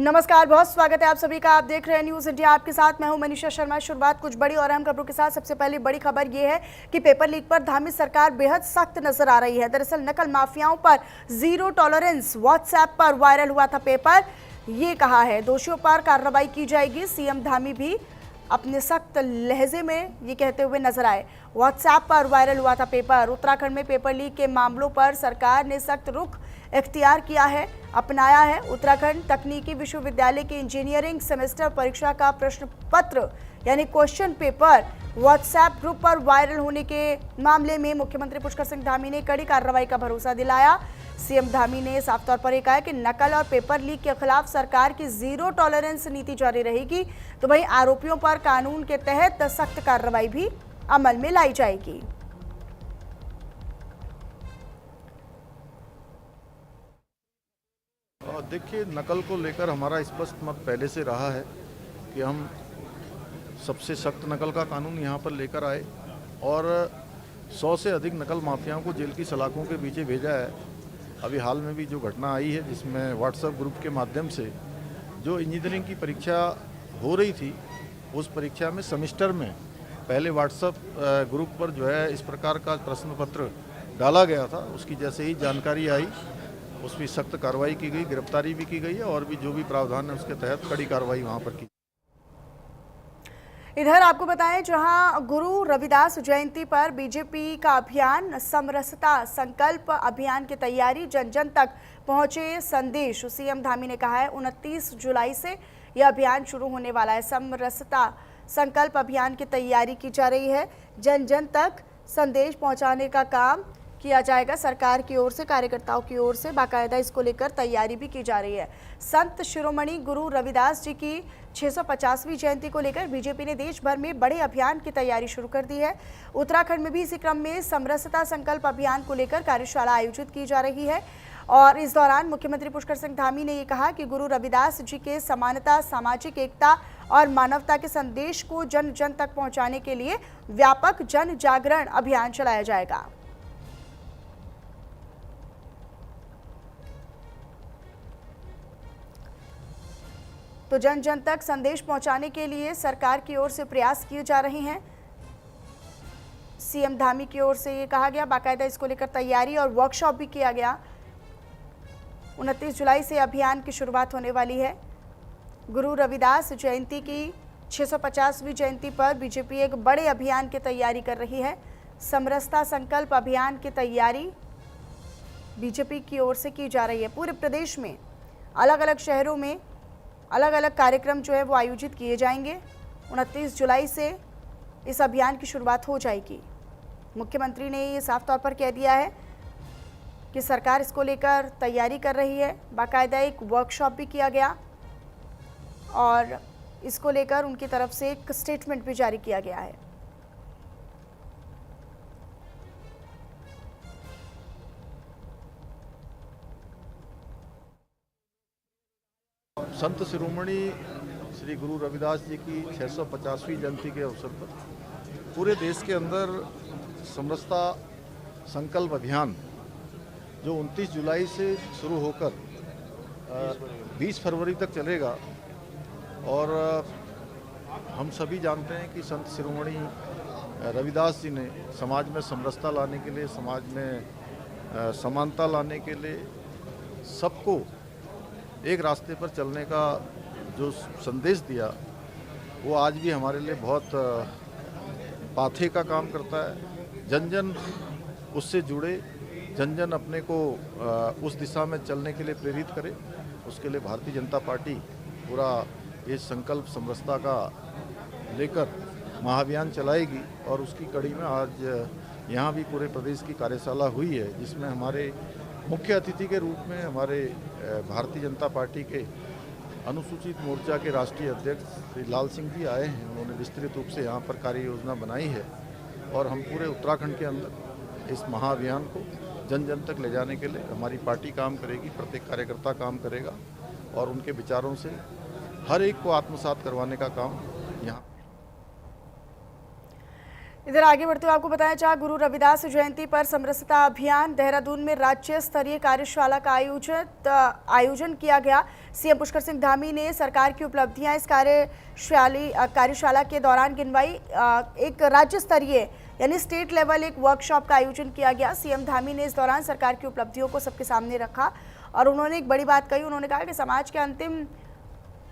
नमस्कार, बहुत स्वागत है आप सभी का। आप देख रहे हैं न्यूज़ इंडिया, आपके साथ मैं हूं मनीषा शर्मा। शुरुआत कुछ बड़ी और अहम खबरों के साथ। सबसे पहले बड़ी खबर यह है कि पेपर लीक पर धामी सरकार बेहद सख्त नजर आ रही है। दरअसल नकल माफियाओं पर जीरो टॉलरेंस व्हाट्सएप पर वायरल हुआ था पेपर। ये कहा है दोषियों पर कार्रवाई की जाएगी। सीएम धामी भी अपने सख्त लहजे में ये कहते हुए नजर आए। व्हाट्सएप पर वायरल हुआ था पेपर। उत्तराखंड में पेपर लीक के मामलों पर सरकार ने सख्त रुख इख्तियार किया है, अपनाया है। उत्तराखंड तकनीकी विश्वविद्यालय की इंजीनियरिंग सेमेस्टर परीक्षा का प्रश्न पत्र यानी क्वेश्चन पेपर व्हाट्सएप ग्रुप पर वायरल होने के मामले में मुख्यमंत्री पुष्कर सिंह धामी ने कड़ी कार्रवाई का भरोसा दिलाया। सीएम धामी ने साफ तौर पर यह कहा कि नकल और पेपर लीक के खिलाफ सरकार की जीरो टॉलरेंस नीति जारी रहेगी, तो वहीं आरोपियों पर कानून के तहत सख्त कार्रवाई भी अमल में लाई जाएगी। देखिए, नकल को लेकर हमारा स्पष्ट मत पहले से रहा है कि हम सबसे सख्त नकल का कानून यहाँ पर लेकर आए और 100 से अधिक नकल माफियाओं को जेल की सलाखों के पीछे भेजा है। अभी हाल में भी जो घटना आई है जिसमें व्हाट्सएप ग्रुप के माध्यम से जो इंजीनियरिंग की परीक्षा हो रही थी, उस परीक्षा में सेमेस्टर में पहले व्हाट्सएप ग्रुप पर जो है इस प्रकार का प्रश्न पत्र डाला गया था। उसकी जैसे ही जानकारी आई उसमें सख्त कार्रवाई की गई, गिरफ्तारी भी की गई है और भी जो भी प्रावधान है उसके तहत कड़ी कार्रवाई वहाँ पर की। इधर आपको बताएं, जहां गुरु रविदास जयंती पर बीजेपी का अभियान समरसता संकल्प अभियान की तैयारी जन जन तक पहुंचे संदेश। सीएम धामी ने कहा है 29 जुलाई से यह अभियान शुरू होने वाला है। समरसता संकल्प अभियान की तैयारी की जा रही है। जन जन तक संदेश पहुंचाने का काम किया जाएगा। सरकार की ओर से, कार्यकर्ताओं की ओर से बाकायदा इसको लेकर तैयारी भी की जा रही है। संत शिरोमणि गुरु रविदास जी की 650वीं जयंती को लेकर बीजेपी ने देश भर में बड़े अभियान की तैयारी शुरू कर दी है। उत्तराखंड में भी इसी क्रम में समरसता संकल्प अभियान को लेकर कार्यशाला आयोजित की जा रही है और इस दौरान मुख्यमंत्री पुष्कर सिंह धामी ने ये कहा कि गुरु रविदास जी के समानता, सामाजिक एकता और मानवता के संदेश को जन जन तक पहुंचाने के लिए व्यापक जन जागरण अभियान चलाया जाएगा। तो जन जन तक संदेश पहुंचाने के लिए सरकार की ओर से प्रयास किए जा रहे हैं। सीएम धामी की ओर से ये कहा गया, बाकायदा इसको लेकर तैयारी और वर्कशॉप भी किया गया। 29 जुलाई से अभियान की शुरुआत होने वाली है। गुरु रविदास जयंती की 650वीं जयंती पर बीजेपी एक बड़े अभियान की तैयारी कर रही है। समरसता संकल्प अभियान की तैयारी बीजेपी की ओर से की जा रही है। पूरे प्रदेश में अलग अलग शहरों में अलग अलग कार्यक्रम जो है वो आयोजित किए जाएंगे। 29 जुलाई से इस अभियान की शुरुआत हो जाएगी। मुख्यमंत्री ने ये साफ तौर पर कह दिया है कि सरकार इसको लेकर तैयारी कर रही है। बाकायदा एक वर्कशॉप भी किया गया और इसको लेकर उनकी तरफ से एक स्टेटमेंट भी जारी किया गया है। संत शिरोमणि श्री गुरु रविदास जी की 650वीं जयंती के अवसर पर पूरे देश के अंदर समरसता संकल्प अभियान जो 29 जुलाई से शुरू होकर 20 फरवरी तक चलेगा और हम सभी जानते हैं कि संत शिरोमणि रविदास जी ने समाज में समरसता लाने के लिए, समाज में समानता लाने के लिए, सबको एक रास्ते पर चलने का जो संदेश दिया वो आज भी हमारे लिए बहुत पाथे का काम करता है। जन जन उससे जुड़े, जन जन अपने को उस दिशा में चलने के लिए प्रेरित करे, उसके लिए भारतीय जनता पार्टी पूरा ये संकल्प समरसता का लेकर महाअभियान चलाएगी और उसकी कड़ी में आज यहाँ भी पूरे प्रदेश की कार्यशाला हुई है, जिसमें हमारे मुख्य अतिथि के रूप में हमारे भारतीय जनता पार्टी के अनुसूचित मोर्चा के राष्ट्रीय अध्यक्ष श्री लाल सिंह जी आए हैं। उन्होंने विस्तृत रूप से यहाँ पर कार्य योजना बनाई है और हम पूरे उत्तराखंड के अंदर इस महाअभियान को जन जन तक ले जाने के लिए हमारी पार्टी काम करेगी, प्रत्येक कार्यकर्ता काम करेगा और उनके विचारों से हर एक को आत्मसात करवाने का काम यहाँ। इधर आगे बढ़ते हुए आपको बताया चाह गुरु रविदास जयंती पर समरसता अभियान देहरादून में राज्य स्तरीय कार्यशाला का आयोजन किया गया। सीएम पुष्कर सिंह धामी ने सरकार की उपलब्धियां इस कार्यशाला के दौरान गिनवाई। एक राज्य स्तरीय यानी स्टेट लेवल एक वर्कशॉप का आयोजन किया गया। सीएम धामी ने इस दौरान सरकार की उपलब्धियों को सबके सामने रखा और उन्होंने एक बड़ी बात कही। उन्होंने कहा कि समाज के अंतिम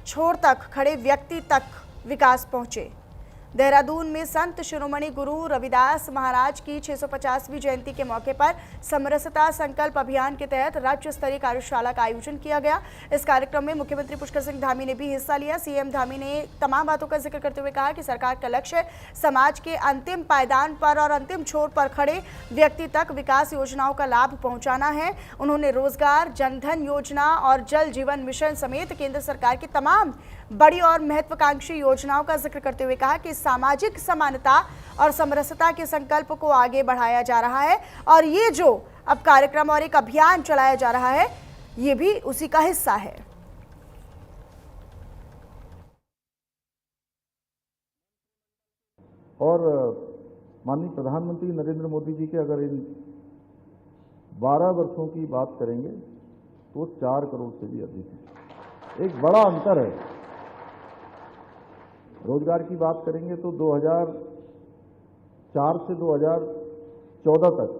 छोर तक खड़े व्यक्ति तक विकास पहुंचे। देहरादून में संत शिरोमणि गुरु रविदास महाराज की 650वीं जयंती के मौके पर समरसता संकल्प अभियान के तहत राज्य स्तरीय कार्यशाला का आयोजन किया गया। इस कार्यक्रम में मुख्यमंत्री पुष्कर सिंह धामी ने भी हिस्सा लिया। सीएम धामी ने तमाम बातों का जिक्र करते हुए कहा कि सरकार का लक्ष्य समाज के अंतिम पायदान पर और अंतिम छोर पर खड़े व्यक्ति तक विकास योजनाओं का लाभ पहुंचाना है। उन्होंने रोजगार, जनधन योजना और जल जीवन मिशन समेत केंद्र सरकार की तमाम बड़ी और महत्वाकांक्षी योजनाओं का जिक्र करते हुए कहा कि सामाजिक समानता और समरसता के संकल्प को आगे बढ़ाया जा रहा है और ये जो अब कार्यक्रम और एक अभियान चलाया जा रहा है ये भी उसी का हिस्सा है। और माननीय प्रधानमंत्री नरेंद्र मोदी जी के अगर इन 12 वर्षों की बात करेंगे तो 4 करोड़ से भी अधिक है। एक बड़ा अंतर है। रोजगार की बात करेंगे तो 2004 से 2014 तक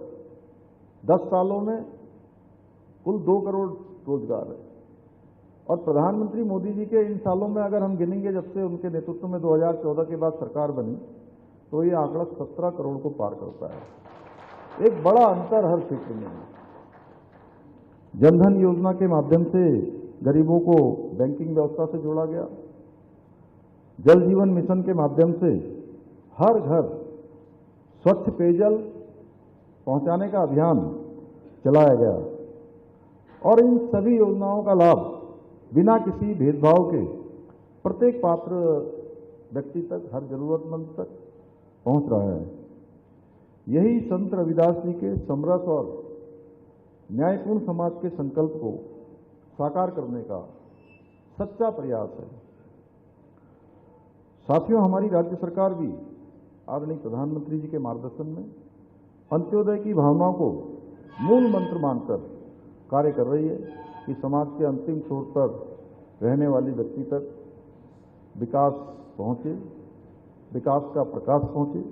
10 सालों में कुल 2 करोड़ रोजगार है और प्रधानमंत्री मोदी जी के इन सालों में अगर हम गिनेंगे जब से उनके नेतृत्व में 2014 के बाद सरकार बनी तो ये आंकड़ा 17 करोड़ को पार करता है। एक बड़ा अंतर हर क्षेत्र में है। जनधन योजना के माध्यम से गरीबों को बैंकिंग व्यवस्था से जोड़ा गया। जल जीवन मिशन के माध्यम से हर घर स्वच्छ पेयजल पहुंचाने का अभियान चलाया गया और इन सभी योजनाओं का लाभ बिना किसी भेदभाव के प्रत्येक पात्र व्यक्ति तक, हर जरूरतमंद तक पहुंच रहा है। यही संत रविदास जी के समरस और न्यायपूर्ण समाज के संकल्प को साकार करने का सच्चा प्रयास है। साथियों, हमारी राज्य सरकार भी आदरणीय प्रधानमंत्री जी के मार्गदर्शन में अंत्योदय की भावनाओं को मूल मंत्र मानकर कार्य कर रही है कि समाज के अंतिम छोर पर रहने वाली व्यक्ति तक विकास पहुंचे, विकास का प्रकाश पहुंचे।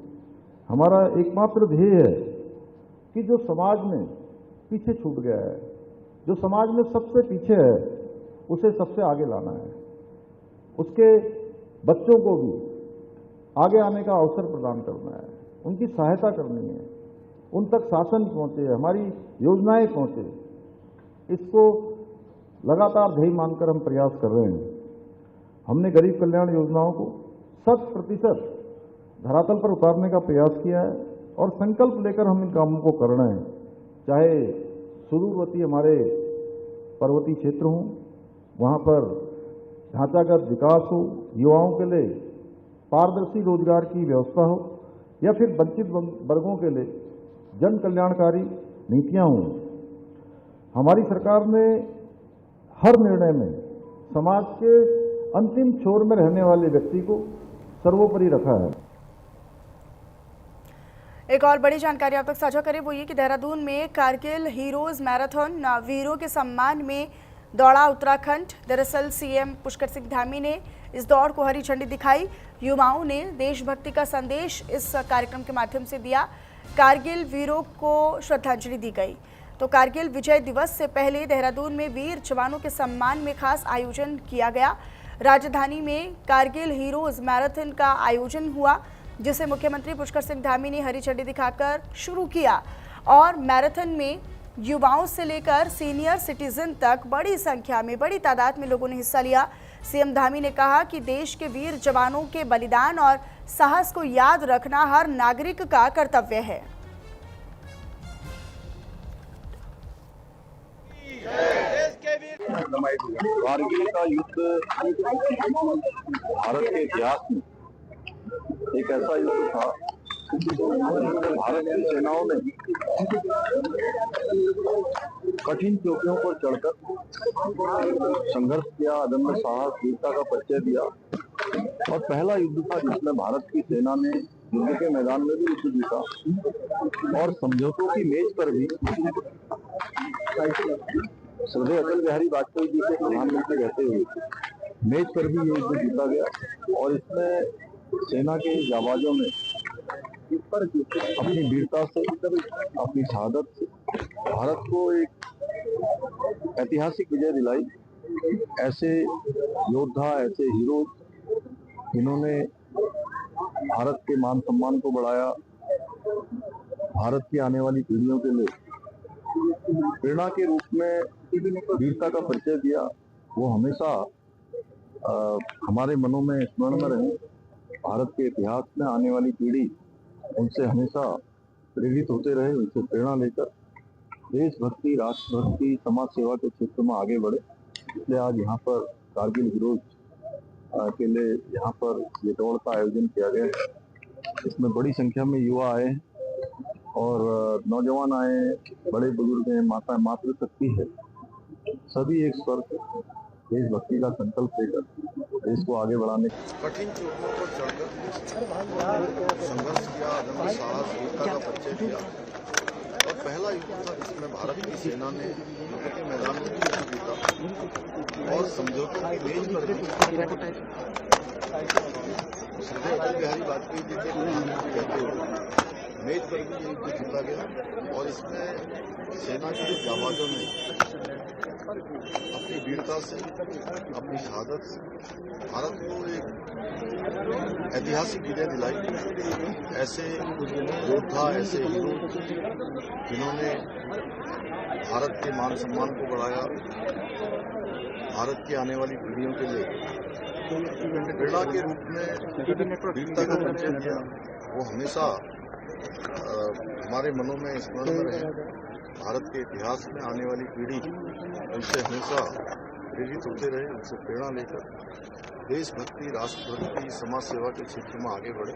हमारा एकमात्र ध्येय है कि जो समाज में पीछे छूट गया है, जो समाज में सबसे पीछे है, उसे सबसे आगे लाना है। उसके बच्चों को भी आगे आने का अवसर प्रदान करना है, उनकी सहायता करनी है, उन तक शासन पहुंचे, हमारी योजनाएं पहुंचे। इसको लगातार ध्येय मानकर हम प्रयास कर रहे हैं। हमने गरीब कल्याण योजनाओं को 100% धरातल पर उतारने का प्रयास किया है और संकल्प लेकर हम इन कामों को कर रहे हैं। चाहे सुदूरवर्ती हमारे पर्वतीय क्षेत्र हों, वहाँ पर ढांचागत विकास हो, युवाओं के लिए पारदर्शी रोजगार की व्यवस्था हो या फिर वंचित वर्गों के लिए जन कल्याणकारी नीतियां हों। हमारी सरकार ने हर निर्णय में समाज के अंतिम छोर में रहने वाले व्यक्ति को सर्वोपरि रखा है। एक और बड़ी जानकारी आप तक साझा करें वो ये कि देहरादून में कारगिल हीरोज मैराथन वीरों के सम्मान में दौड़ा उत्तराखंड। दरअसल सीएम पुष्कर सिंह धामी ने इस दौड़ को हरी झंडी दिखाई। युवाओं ने देशभक्ति का संदेश इस कार्यक्रम के माध्यम से दिया। कारगिल वीरों को श्रद्धांजलि दी गई। तो कारगिल विजय दिवस से पहले देहरादून में वीर जवानों के सम्मान में खास आयोजन किया गया। राजधानी में कारगिल हीरोज मैराथन का आयोजन हुआ, जिसे मुख्यमंत्री पुष्कर सिंह धामी ने हरी झंडी दिखाकर शुरू किया और मैराथन में युवाओं से लेकर सीनियर सिटीजन तक बड़ी संख्या में, बड़ी तादाद में लोगों ने हिस्सा लिया। सीएम धामी ने कहा कि देश के वीर जवानों के बलिदान और साहस को याद रखना हर नागरिक का कर्तव्य है। कारगिल का युद्ध भारत के इतिहास में एक ऐसा युद्ध था जिसमें भारत की सेनाओं ने कठिन चौकियों पर चढ़कर संघर्ष किया, अदम्य साहस, वीरता का परिचय दिया और पहला युद्ध था जिसमें भारत की सेना ने युद्ध के मैदान में भी युद्ध जीता और समझौतों की मेज पर भी श्रद्धेय अटल बिहारी वाजपेयी जी के प्रधानमंत्री रहते हुए मेज पर भी ये युद्ध जीता गया और इसमें सेना के जाबाजों ने अपनी वीरता से, अपनी शहादत से भारत को एक ऐतिहासिक विजय दिलाई। ऐसे योद्धा, ऐसे हीरो जिन्होंने भारत के मान सम्मान को बढ़ाया, भारत की आने वाली पीढ़ियों के लिए प्रेरणा के रूप में वीरता का परिचय दिया, वो हमेशा हमारे मनों में स्मरण में रहे। भारत के इतिहास में आने वाली पीढ़ी उनसे हमेशा प्रेरित होते रहे, उनसे प्रेरणा लेकर देशभक्ति, राष्ट्रभक्ति, समाज सेवा के क्षेत्र में आगे बढ़े। इसलिए आज यहाँ पर कारगिल विरोध के लिए यहाँ पर ये दौड़ का आयोजन किया गया है। इसमें बड़ी संख्या में युवा आए और नौजवान आए, बड़े बुजुर्ग हैं, माता मातृशक्ति है, सभी एक स्वर से देशभक्ति का संकल्प लेकर देश को आगे बढ़ाने कठिन चोटों पर चढ़कर संघर्ष किया, अदम्य साहस, वीरता का परिचय दिया और पहला युद्ध था जिसमें भारत की सेना ने युद्ध के मैदान में भी युद्ध जीता और समझौतों की मेज पर श्रद्धेय अटल बिहारी वाजपेयी जी के प्रधानमंत्री रहते हुए मेज पर भी युद्ध जीता गया और इसमें सेना के जाबाजों ने अपनी वीरता से, अपनी शहादत से भारत को एक ऐतिहासिक विजय दिलाई। ऐसे योद्धा, ऐसे हीरो जिन्होंने भारत के मान सम्मान को बढ़ाया, भारत की आने वाली पीढ़ियों के लिए प्रेरणा के रूप में वीरता का परिचय दिया, वो हमेशा हमारे मनों में स्मरण में रहे। भारत के इतिहास में आने वाली पीढ़ी उनसे हमेशा प्रेरित होते रहे, उनसे प्रेरणा लेकर देशभक्ति, राष्ट्रभक्ति, समाज सेवा के क्षेत्र में आगे बढ़े।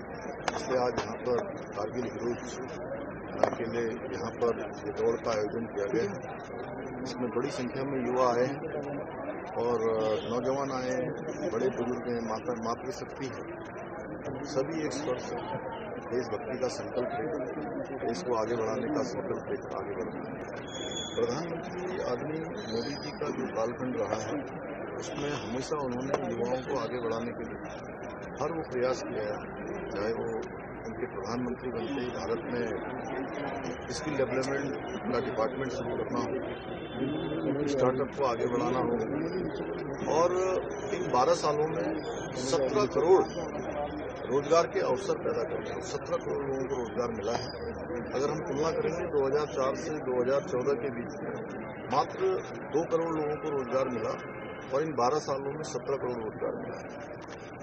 इसलिए आज यहाँ पर कारगिल विरोध के लिए यहाँ पर ये दौड़ का आयोजन किया गया है। इसमें बड़ी संख्या में युवा आए और नौजवान आए, बड़े बुजुर्ग हैं, मातृशक्ति है, सभी एक स्वर से देशभक्ति का संकल्प लेकर देश को आगे बढ़ाने का संकल्प लेकर आगे बढ़े। प्रधानमंत्री आदरणीय मोदी जी का जो कालखंड रहा है उसमें हमेशा उन्होंने युवाओं को आगे बढ़ाने के लिए हर वो प्रयास किया है, चाहे वो उनके प्रधानमंत्री बनते ही भारत में स्किल डेवलपमेंट का डिपार्टमेंट शुरू करना हो, स्टार्टअप को आगे बढ़ाना हो और इन 12 सालों में 17 करोड़ रोजगार के अवसर पैदा करना। 17 करोड़ लोगों को रोजगार मिला है। अगर हम तुलना करेंगे 2004 से 2014 के बीच में मात्र 2 करोड़ लोगों को रोजगार मिला और इन 12 सालों में 17 करोड़ रोजगार मिला है।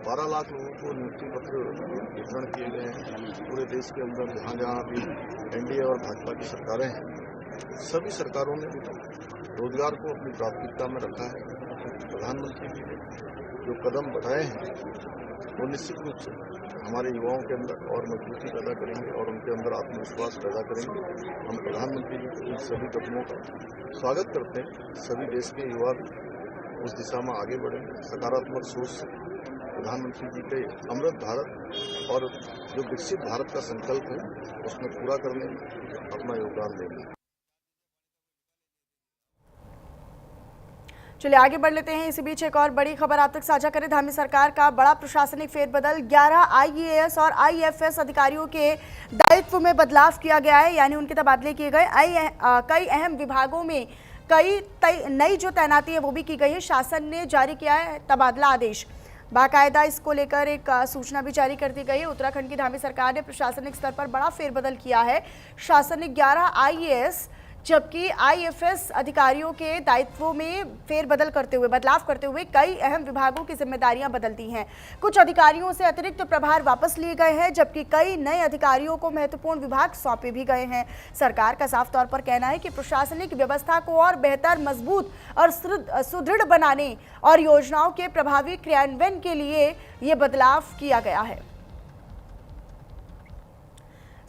12 लाख लोगों को नियुक्ति पत्र वितरण किए गए हैं। पूरे देश के अंदर जहाँ जहाँ भी एनडीए और भाजपा की सरकारें हैं, सभी सरकारों ने रोजगार को अपनी प्राथमिकता में रखा है। प्रधानमंत्री जी ने जो कदम बढ़ाए हैं वो निश्चित रूप से हमारे युवाओं के अंदर और मजबूती पैदा करेंगे और उनके अंदर आत्मविश्वास पैदा करेंगे। हम प्रधानमंत्री जी के इन सभी कदमों का स्वागत करते हैं। सभी देश के युवा भी उस दिशा में आगे बढ़ेंगे, सकारात्मक सोच से प्रधानमंत्री जी के अमृत भारत और जो विकसित भारत का संकल्प है उसमें पूरा करने में अपना योगदान देंगे। चलिए आगे बढ़ लेते हैं। इसी बीच एक और बड़ी खबर आप तक साझा करें। धामी सरकार का बड़ा प्रशासनिक फेरबदल, 11 आईएएस और आईएफएस अधिकारियों के दायित्व में बदलाव किया गया है, यानी उनके तबादले किए गए। कई अहम विभागों में नई जो तैनाती है वो भी की गई है। शासन ने जारी किया है तबादला आदेश, बाकायदा इसको लेकर एक सूचना भी जारी कर दी गई है। उत्तराखंड की धामी सरकार ने प्रशासनिक स्तर पर बड़ा फेरबदल किया है। शासन ने 11 आईएएस जबकि आईएफएस अधिकारियों के दायित्वों में फेरबदल करते हुए, बदलाव करते हुए कई अहम विभागों की जिम्मेदारियां बदल दी हैं। कुछ अधिकारियों से अतिरिक्त प्रभार वापस लिए गए हैं, जबकि कई नए अधिकारियों को महत्वपूर्ण विभाग सौंपे भी गए हैं। सरकार का साफ तौर पर कहना है कि प्रशासनिक व्यवस्था को और बेहतर, मजबूत और सुदृढ़ बनाने और योजनाओं के प्रभावी क्रियान्वयन के लिए ये बदलाव किया गया है।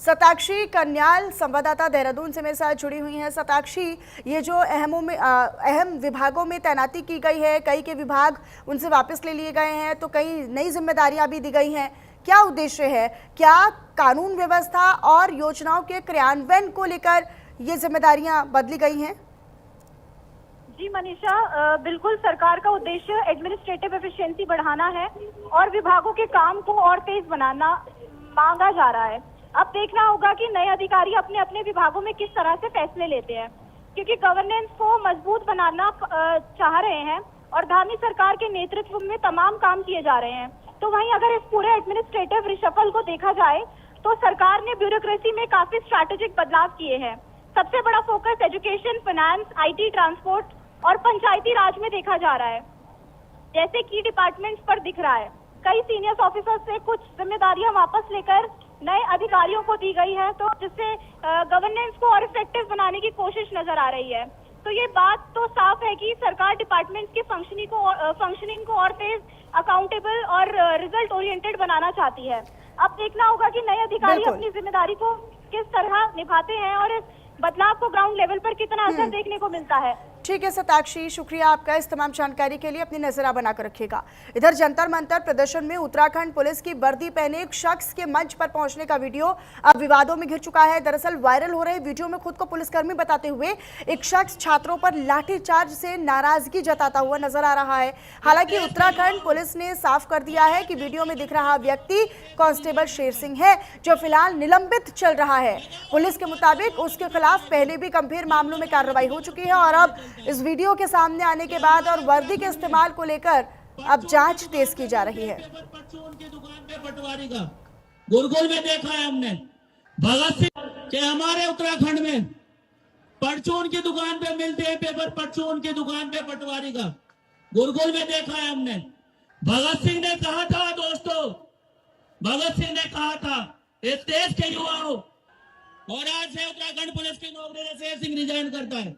सताक्षी कन्याल संवाददाता देहरादून से मेरे साथ जुड़ी हुई हैं। सताक्षी, ये जो अहम विभागों में तैनाती की गई है, कई के विभाग उनसे वापस ले लिए गए हैं, तो कई नई जिम्मेदारियां भी दी गई हैं, क्या उद्देश्य है, क्या कानून व्यवस्था और योजनाओं के क्रियान्वयन को लेकर ये जिम्मेदारियां बदली गई हैं? जी मनीषा, बिल्कुल सरकार का उद्देश्य एडमिनिस्ट्रेटिव एफिशिएंसी बढ़ाना है और विभागों के काम को और तेज बनाना मांगा जा रहा है। अब देखना होगा कि नए अधिकारी अपने अपने विभागों में किस तरह से फैसले लेते हैं, क्योंकि गवर्नेंस को मजबूत बनाना चाह रहे हैं और धामी सरकार के नेतृत्व में तमाम काम किए जा रहे हैं। तो वहीं अगर इस पूरे एडमिनिस्ट्रेटिव रिशफल को देखा जाए तो सरकार ने ब्यूरोक्रेसी में काफी स्ट्रैटेजिक बदलाव किए हैं। सबसे बड़ा focus education, finance, IT, transport और पंचायती राज में देखा जा रहा है, जैसे की डिपार्टमेंट्स पर दिख रहा है। कई सीनियर ऑफिसर्स से कुछ जिम्मेदारियां वापस लेकर नए अधिकारियों को दी गई है, तो जिससे गवर्नेंस को और इफेक्टिव बनाने की कोशिश नजर आ रही है। तो ये बात तो साफ है कि सरकार डिपार्टमेंट्स की फंक्शनिंग को और तेज, अकाउंटेबल और रिजल्ट ओरिएंटेड बनाना चाहती है। अब देखना होगा कि नए अधिकारी अपनी जिम्मेदारी को किस तरह निभाते हैं और इस बदलाव को ग्राउंड लेवल पर कितना असर देखने को मिलता है। ठीक है शताक्षी, शुक्रिया आपका इस तमाम जानकारी के लिए। अपनी नजर बनाकर रखिएगा। इधर जंतर मंतर प्रदर्शन में उत्तराखंड पुलिस की वर्दी पहने एक शख्स के मंच पर पहुंचने का वीडियो अब विवादों में घिर चुका है। दरअसल वायरल हो रहे वीडियो में खुद को पुलिसकर्मी बताते हुए एक शख्स छात्रों पर लाठीचार्ज से नाराजगी जताता हुआ नजर आ रहा है। हालांकि उत्तराखंड पुलिस ने साफ कर दिया है कि वीडियो में दिख रहा व्यक्ति कांस्टेबल शेर सिंह है, जो फिलहाल निलंबित चल रहा है। पुलिस के मुताबिक उसके खिलाफ पहले भी गंभीर मामलों में कार्रवाई हो चुकी है और अब इस वीडियो के सामने आने के बाद और वर्दी के इस्तेमाल को लेकर अब जांच तेज की जा रही है। परचून की दुकान पे पटवारी का गुरगुल में देखा है हमने। भगत सिंह के हमारे उत्तराखंड में परचून की दुकान पे मिलते हैं पेपर, परचून की दुकान पे पटवारी का गुरगुल में देखा है हमने। भगत सिंह ने कहा था दोस्तों, भगत सिंह ने कहा था इस देश के युवाओं, और आज से उत्तराखंड पुलिस की नौकरी से शेर सिंह रिजाइन करता है।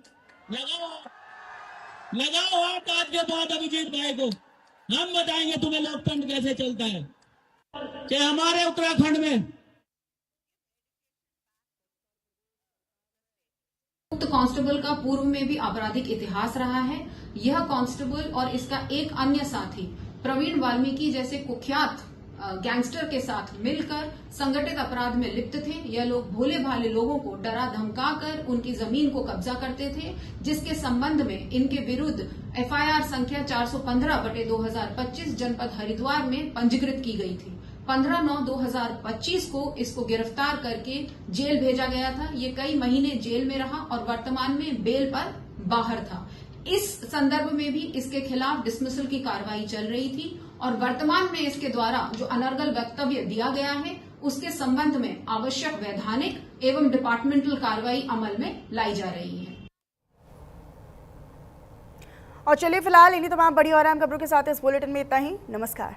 लगाओ हाथ आज के बाद अभिजीत भाई को, हम बताएंगे तुम्हें लोकतंत्र कैसे चलता है। कि हमारे उत्तराखंड में कांस्टेबल का पूर्व में भी आपराधिक इतिहास रहा है। यह कांस्टेबल और इसका एक अन्य साथी प्रवीण वाल्मीकि जैसे कुख्यात गैंगस्टर के साथ मिलकर संगठित अपराध में लिप्त थे। यह लोग भोले भाले लोगों को डरा धमकाकर उनकी जमीन को कब्जा करते थे, जिसके संबंध में इनके विरुद्ध FIR संख्या 415/2025 जनपद हरिद्वार में पंजीकृत की गई थी। 15/9/2025 को इसको गिरफ्तार करके जेल भेजा गया था। ये कई महीने जेल में रहा और वर्तमान में बेल पर बाहर था। इस संदर्भ में भी इसके खिलाफ डिसमिसल की कार्रवाई चल रही थी और वर्तमान में इसके द्वारा जो अनर्गल वक्तव्य दिया गया है उसके संबंध में आवश्यक वैधानिक एवं डिपार्टमेंटल कार्रवाई अमल में लाई जा रही है। और चलिए फिलहाल इन्हीं तमाम बड़ी और अहम खबरों के साथ इस बुलेटिन में इतना ही। नमस्कार।